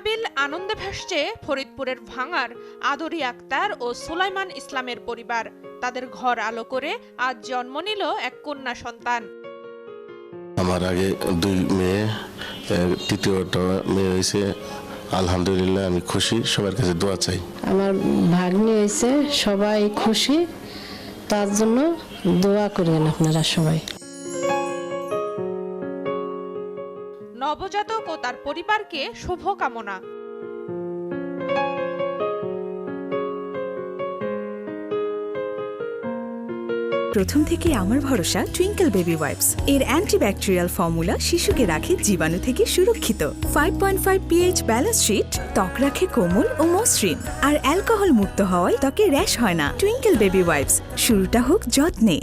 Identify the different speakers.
Speaker 1: মাহাবিল আনন্দে ভাসছে ফরিদপুরের ভাঙার আদরি আক্তার ও সুলাইমান ইসলামের পরিবার। তাদের ঘর আলো করে আজ জন্ম নিল এক কন্যা সন্তান।
Speaker 2: আমার আগে 2 মেয়ে, তৃতীয়টা মেয়ে হয়েছে। আলহামদুলিল্লাহ আমি খুশি, সবার কাছে দোয়া চাই।
Speaker 3: আমার ভাগ্নি হয়েছে, সবাই খুশি, তার জন্য দোয়া করেন আপনারা সবাই।
Speaker 1: নবজাতক ও তার পরিবারকে শুভকামনা।
Speaker 4: প্রথম থেকে আমার ভরসা টুইঙ্কেল বেবি ওয়াইপস। এর অ্যান্টিব্যাকটেরিয়াল ফর্মুলা শিশুকে রাখে জীবাণু থেকে সুরক্ষিত। 5.5 pH ব্যালেন্স শিট ত্বক রাখে কোমল ও মসৃণ, আর অ্যালকোহল মুক্ত হওয়ায় ত্বকে র্যাশ হয় না। টুইঙ্কেল বেবি ওয়াইপস, শুরুটা হোক যত্নে।